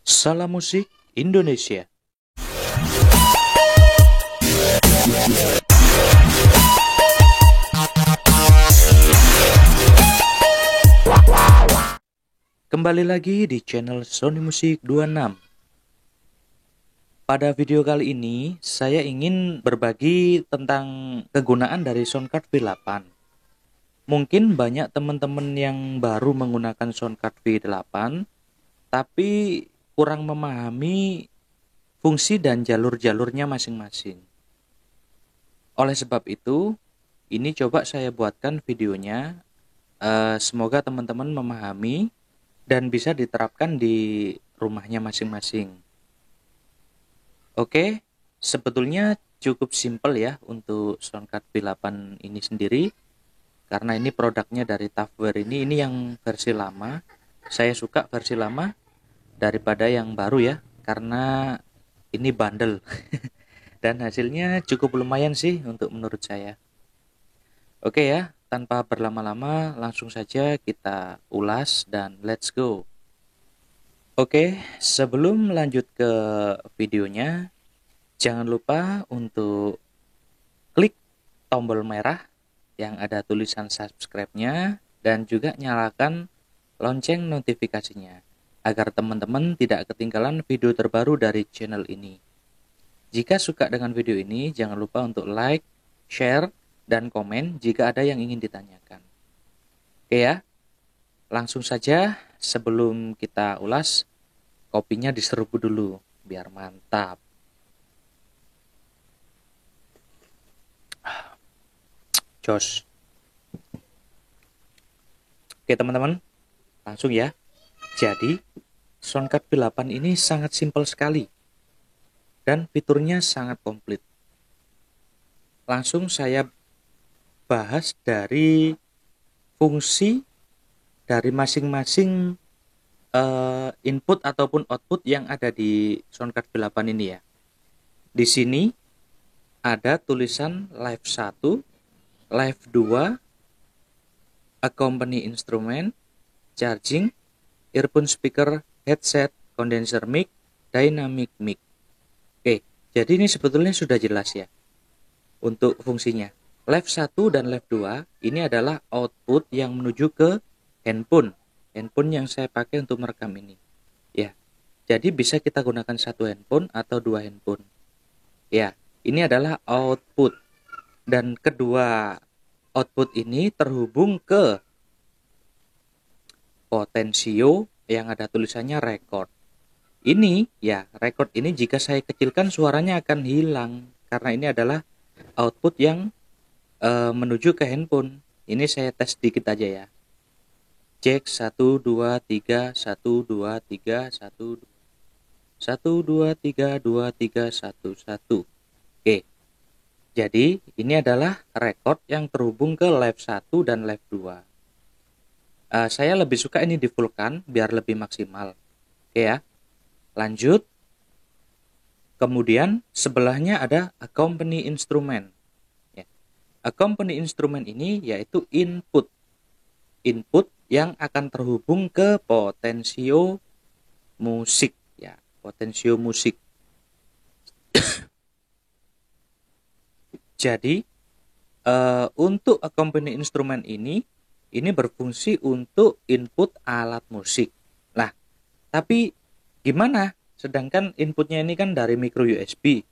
Salam Musik Indonesia. Kembali lagi di channel Sony Musik 26. Pada video kali ini, saya ingin berbagi tentang kegunaan dari soundcard V8. Mungkin banyak teman-teman yang baru menggunakan soundcard V8, tapi kurang memahami fungsi dan jalur-jalurnya masing-masing. Oleh sebab itu, ini coba saya buatkan videonya. Semoga teman-teman memahami dan bisa diterapkan di rumahnya masing-masing. Oke, sebetulnya cukup simpel ya untuk soundcard V8 ini sendiri, karena ini produknya dari Tafware ini yang versi lama. Saya suka versi lama daripada yang baru ya, karena ini bundle dan hasilnya cukup lumayan sih untuk menurut saya. Oke ya, tanpa berlama-lama langsung saja kita ulas dan let's go. Oke, sebelum lanjut ke videonya, jangan lupa untuk klik tombol merah yang ada tulisan subscribe-nya dan juga nyalakan lonceng notifikasinya agar teman-teman tidak ketinggalan video terbaru dari channel ini. Jika suka dengan video ini, jangan lupa untuk like, share, dan komen jika ada yang ingin ditanyakan. Oke ya, langsung saja sebelum kita ulas, kopinya diseruput dulu biar mantap. Jos. Oke teman-teman, langsung ya. Jadi, soundcard V8 ini sangat simpel sekali dan fiturnya sangat komplit. Langsung saya bahas dari fungsi dari masing-masing input ataupun output yang ada di soundcard V8 ini ya. Di sini ada tulisan Live 1, Live 2, Accompany Instrument, Charging, Earphone Speaker, Headset, Condenser Mic, Dynamic Mic. Oke, jadi ini sebetulnya sudah jelas ya untuk fungsinya. Live 1 dan Live 2 ini adalah output yang menuju ke handphone yang saya pakai untuk merekam ini ya. Jadi bisa kita gunakan satu handphone atau dua handphone ya. Ini adalah output dan kedua output ini terhubung ke potensio yang ada tulisannya record. Ini ya, record ini jika saya kecilkan suaranya akan hilang karena ini adalah output yang menuju ke handphone. Ini saya tes sedikit aja ya. Cek 1 2 3 1 2 3 1 2 3 2 3 1 1. Oke. Jadi ini adalah record yang terhubung ke live 1 dan live 2. Saya lebih suka ini di fullkan biar lebih maksimal. Oke ya. Lanjut. Kemudian sebelahnya ada accompany instrument. Ya. Accompany instrument ini yaitu input yang akan terhubung ke potensio musik ya, potensio musik. Jadi untuk accompany instrument ini berfungsi untuk input alat musik. Nah, tapi gimana? Sedangkan inputnya ini kan dari micro USB.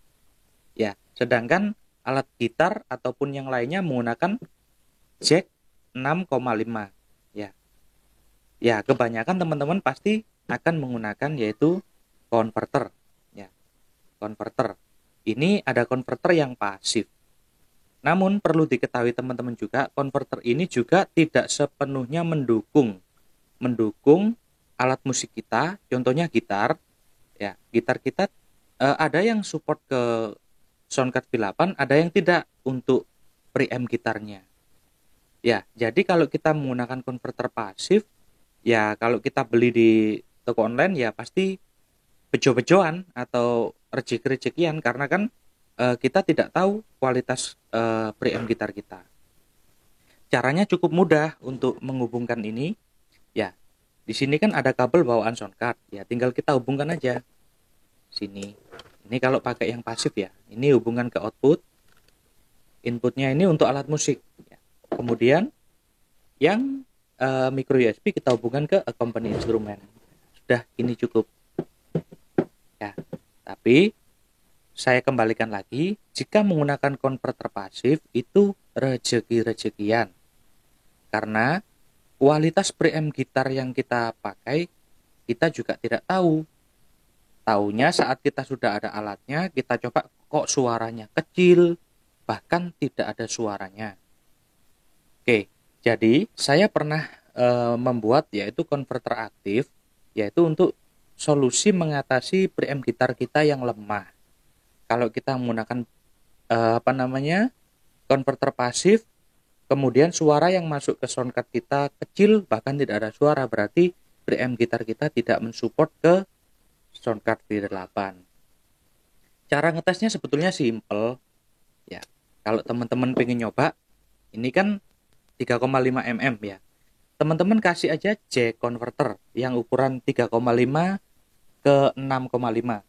Ya, sedangkan alat gitar ataupun yang lainnya menggunakan jack 6,5 ya. Ya, kebanyakan teman-teman pasti akan menggunakan yaitu converter ya. Converter. Ini ada converter yang pasif. Namun perlu diketahui teman-teman juga, converter ini juga tidak sepenuhnya mendukung alat musik kita, contohnya gitar. Ya, gitar kita ada yang support ke soundcard V8, ada yang tidak untuk preamp gitarnya. Ya, jadi kalau kita menggunakan converter pasif, ya kalau kita beli di toko online ya pasti bejo-bejoan atau rejeki-rejekian karena kan kita tidak tahu kualitas preamp gitar kita. Caranya cukup mudah untuk menghubungkan ini ya. Di sini kan ada kabel bawaan sound card, ya tinggal kita hubungkan aja sini. Ini kalau pakai yang pasif ya, ini hubungan ke output. Inputnya ini untuk alat musik. Kemudian yang micro USB kita hubungkan ke accompany instrument. Sudah, ini cukup. Ya, tapi saya kembalikan lagi, jika menggunakan konverter pasif itu rezeki-rezekian. Karena kualitas preamp gitar yang kita pakai, kita juga tidak tahu. Taunya saat kita sudah ada alatnya, kita coba kok suaranya kecil, bahkan tidak ada suaranya. Oke, jadi saya pernah membuat yaitu konverter aktif, yaitu untuk solusi mengatasi preamp gitar kita yang lemah. Kalau kita menggunakan konverter pasif, kemudian suara yang masuk ke soundcard kita kecil, bahkan tidak ada suara, berarti preamp gitar kita tidak mensupport ke soundcard V8. Cara ngetesnya sebetulnya simple ya. Kalau teman-teman pengen nyoba, ini kan 3,5 mm ya. Teman-teman kasih aja J converter yang ukuran 3,5 ke 6,5.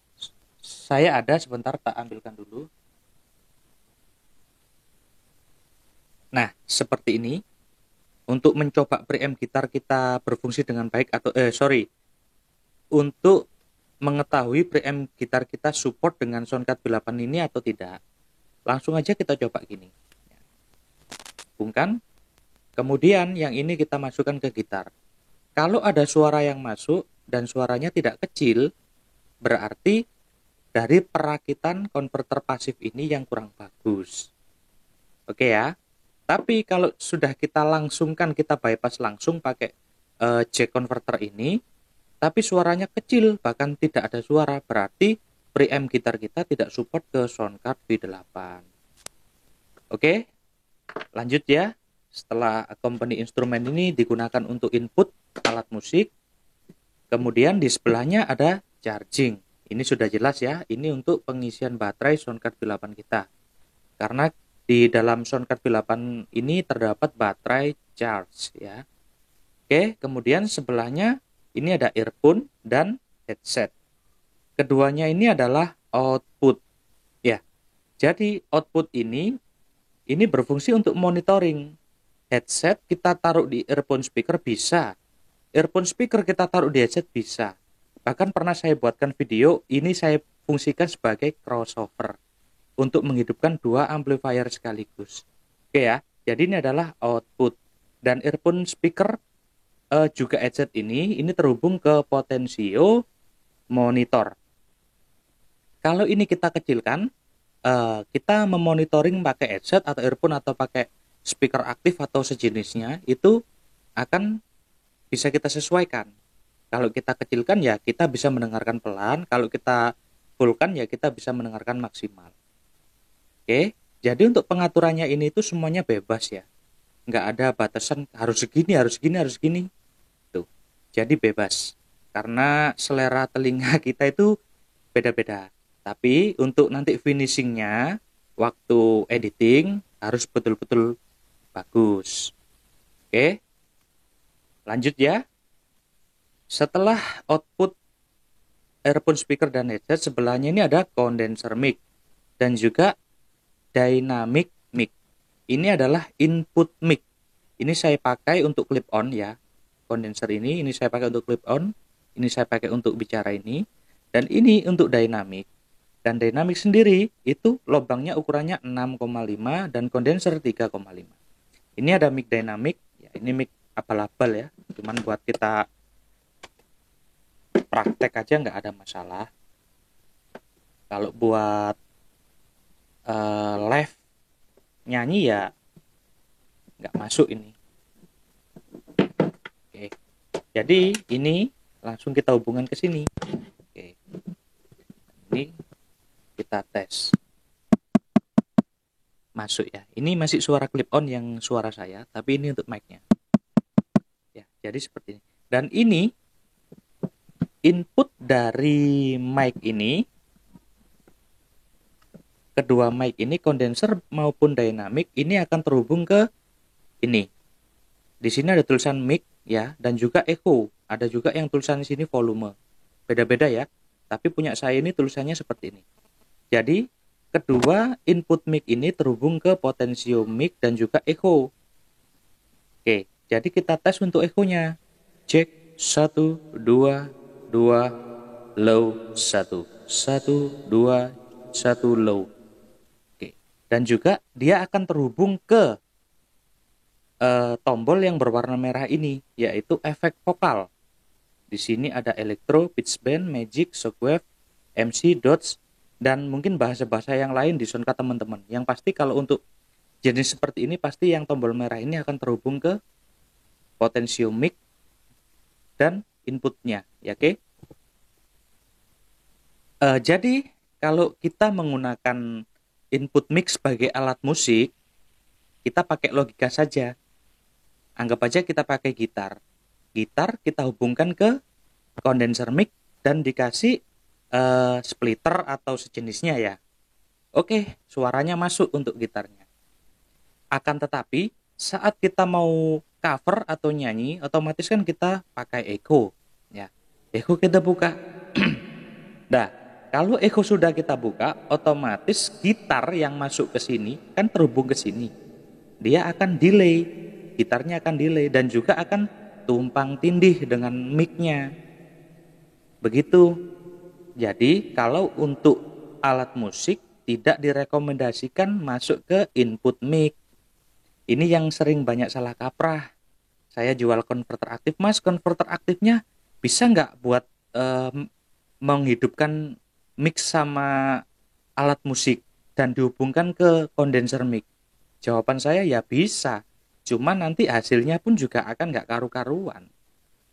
Saya ada, sebentar tak ambilkan dulu. Nah, seperti ini. Untuk mencoba preamp gitar kita berfungsi dengan baik atau untuk mengetahui preamp gitar kita support dengan soundcard V8 ini atau tidak. Langsung aja kita coba gini. Hubungkan. Kemudian yang ini kita masukkan ke gitar. Kalau ada suara yang masuk dan suaranya tidak kecil, berarti dari perakitan konverter pasif ini yang kurang bagus. Oke ya. Tapi kalau sudah kita langsungkan, kita bypass langsung pakai jack converter ini, tapi suaranya kecil, bahkan tidak ada suara, berarti preamp gitar kita tidak support ke soundcard V8. Oke, lanjut ya. Setelah accompany instrumen ini digunakan untuk input alat musik, kemudian di sebelahnya ada charging. Ini sudah jelas ya, ini untuk pengisian baterai soundcard V8 kita. Karena di dalam soundcard V8 ini terdapat baterai charge ya. Oke, kemudian sebelahnya ini ada earphone dan headset. Keduanya ini adalah output ya. Jadi output ini berfungsi untuk monitoring. Headset kita taruh di earphone speaker bisa. Earphone speaker kita taruh di headset bisa. Bahkan pernah saya buatkan video, ini saya fungsikan sebagai crossover untuk menghidupkan dua amplifier sekaligus. Oke ya, jadi ini adalah output. Dan earphone speaker juga headset ini terhubung ke potensio monitor. Kalau ini kita kecilkan, kita memonitoring pakai headset atau earphone atau pakai speaker aktif atau sejenisnya, itu akan bisa kita sesuaikan. Kalau kita kecilkan ya kita bisa mendengarkan pelan, kalau kita fullkan ya kita bisa mendengarkan maksimal. Oke, jadi untuk pengaturannya ini itu semuanya bebas ya. Nggak ada batasan harus segini. Tuh, jadi bebas. Karena selera telinga kita itu beda-beda. Tapi untuk nanti finishingnya, waktu editing harus betul-betul bagus. Oke, lanjut ya. Setelah output earphone speaker dan headset, sebelahnya ini ada condenser mic dan juga dynamic mic. Ini adalah input mic. Ini saya pakai untuk clip on ya. Condenser ini saya pakai untuk clip on. Ini saya pakai untuk bicara ini. Dan ini untuk dynamic. Dan dynamic sendiri itu lubangnya ukurannya 6,5 dan kondenser 3,5. Ini ada mic dynamic. Ya, ini mic abal-abal ya. Cuman buat kita praktek aja nggak ada masalah. Kalau buat live nyanyi ya nggak masuk ini. Oke, jadi ini langsung kita hubungkan ke sini. Oke, ini kita tes, masuk ya. Ini masih suara clip on yang suara saya, tapi ini untuk mic-nya ya. Jadi seperti ini. Dan ini input dari mic ini, kedua mic ini, kondenser maupun dynamic ini akan terhubung ke ini. Di sini ada tulisan mic ya, dan juga echo Ada juga yang tulisannya sini volume. Beda-beda ya. Tapi punya saya ini tulisannya seperti ini. Jadi, kedua input mic ini terhubung ke potensio mic dan juga echo. Oke, jadi kita tes untuk echo-nya. Cek 1 2 2 low 1 1 2 1 low. Oke. Dan juga dia akan terhubung ke tombol yang berwarna merah ini, yaitu efek vokal. Di sini ada elektro, pitch bend, magic, shockwave, MC, dots, dan mungkin bahasa-bahasa yang lain di soundcard teman-teman. Yang pasti kalau untuk jenis seperti ini pasti yang tombol merah ini akan terhubung ke potensio mic dan inputnya, ya oke? Jadi kalau kita menggunakan input mic sebagai alat musik, kita pakai logika saja. Anggap aja kita pakai gitar. Gitar kita hubungkan ke kondenser mic dan dikasih splitter atau sejenisnya ya. Oke, suaranya masuk untuk gitarnya. Akan tetapi saat kita mau cover atau nyanyi, otomatis kan kita pakai echo ya. Echo kita buka. Nah, kalau echo sudah kita buka, otomatis gitar yang masuk ke sini kan terhubung ke sini. Dia akan delay, gitarnya akan delay dan juga akan tumpang tindih dengan mic-nya. Begitu. Jadi, kalau untuk alat musik tidak direkomendasikan masuk ke input mic. Ini yang sering banyak salah kaprah. Saya jual konverter aktif, Mas, konverter aktifnya bisa nggak buat menghidupkan mix sama alat musik dan dihubungkan ke kondenser mic? Jawaban saya ya bisa, cuma nanti hasilnya pun juga akan nggak karu-karuan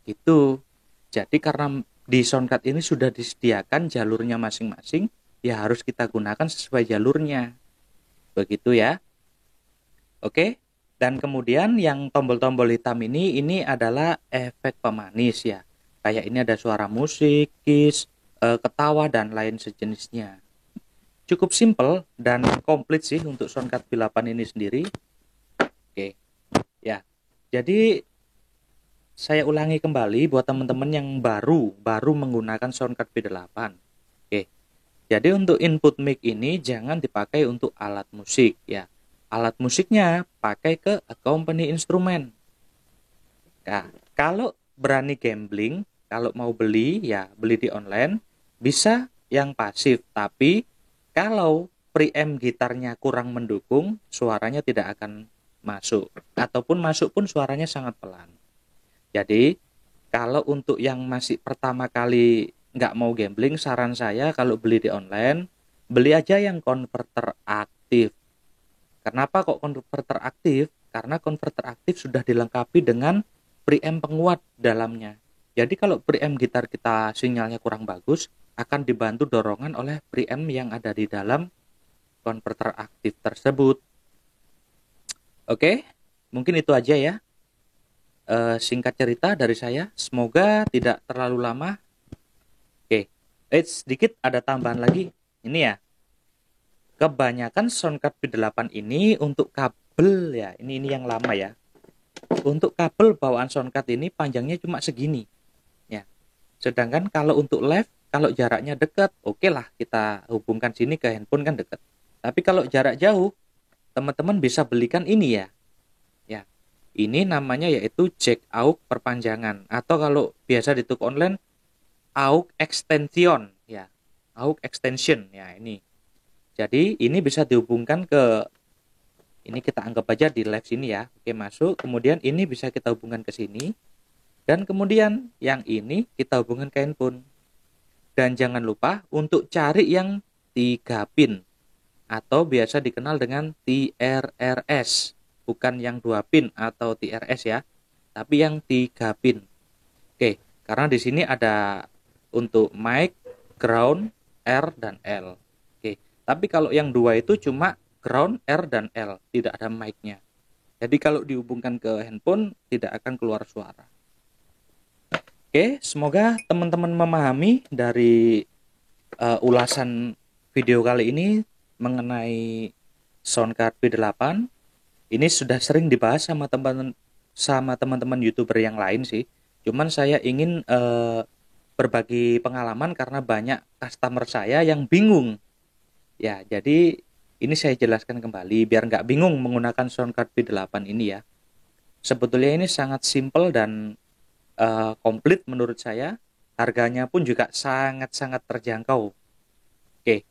gitu. Jadi karena di soundcard ini sudah disediakan jalurnya masing-masing, ya harus kita gunakan sesuai jalurnya, begitu ya. Oke. Dan kemudian yang tombol-tombol hitam ini adalah efek pemanis ya. Kayak ini ada suara musik, kiss, ketawa dan lain sejenisnya. Cukup simple dan komplit sih untuk soundcard V8 ini sendiri. Oke. Ya. Jadi saya ulangi kembali buat teman-teman yang baru menggunakan soundcard V8. Oke. Jadi untuk input mic ini jangan dipakai untuk alat musik ya. Alat musiknya pakai ke company instrumen. Nah, kalau berani gambling, kalau mau beli ya beli di online, bisa yang pasif. Tapi kalau preamp gitarnya kurang mendukung, suaranya tidak akan masuk. Ataupun masuk pun suaranya sangat pelan. Jadi kalau untuk yang masih pertama kali nggak mau gambling, saran saya kalau beli di online, beli aja yang konverter aktif. Kenapa kok konverter aktif? Karena konverter aktif sudah dilengkapi dengan preamp penguat dalamnya. Jadi kalau preamp gitar kita sinyalnya kurang bagus, akan dibantu dorongan oleh preamp yang ada di dalam konverter aktif tersebut. Oke, mungkin itu aja ya. Singkat cerita dari saya, semoga tidak terlalu lama. Oke, sedikit ada tambahan lagi. Ini ya. Kebanyakan soundcard V8 ini untuk kabel ya, ini yang lama ya. Untuk kabel bawaan soundcard ini panjangnya cuma segini ya. Sedangkan kalau untuk live, kalau jaraknya dekat, oke lah kita hubungkan sini ke handphone kan dekat. Tapi kalau jarak jauh, teman-teman bisa belikan ini ya. Ya. Ini namanya yaitu jack aux perpanjangan atau kalau biasa di toko online aux extension ya. Aux extension ya ini. Jadi ini bisa dihubungkan ke, ini kita anggap aja di live sini ya. Oke, masuk. Kemudian ini bisa kita hubungkan ke sini. Dan kemudian yang ini kita hubungkan ke handphone. Dan jangan lupa untuk cari yang 3 pin. Atau biasa dikenal dengan TRRS. Bukan yang 2 pin atau TRS ya. Tapi yang 3 pin. Oke, karena di sini ada untuk mic, ground, R, dan L. Tapi kalau yang 2 itu cuma ground, R, dan L, tidak ada mic-nya. Jadi kalau dihubungkan ke handphone tidak akan keluar suara. Oke, semoga teman-teman memahami dari ulasan video kali ini mengenai soundcard V8. Ini sudah sering dibahas sama teman-teman YouTuber yang lain sih. Cuman saya ingin berbagi pengalaman karena banyak customer saya yang bingung. Ya, jadi ini saya jelaskan kembali biar nggak bingung menggunakan soundcard V8 ini ya. Sebetulnya ini sangat simple dan komplit menurut saya. Harganya pun juga sangat-sangat terjangkau. Oke,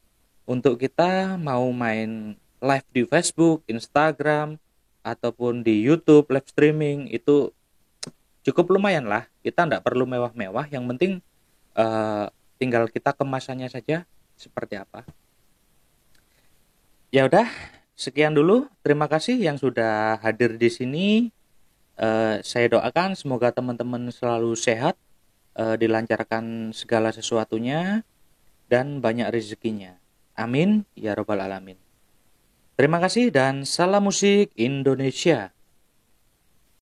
untuk kita mau main live di Facebook, Instagram, ataupun di YouTube live streaming itu cukup lumayan lah. Kita nggak perlu mewah-mewah, yang penting tinggal kita kemasannya saja seperti apa. Ya udah, sekian dulu. Terima kasih yang sudah hadir di sini. Saya doakan semoga teman-teman selalu sehat, dilancarkan segala sesuatunya, dan banyak rezekinya. Amin ya robbal alamin. Terima kasih dan salam musik Indonesia.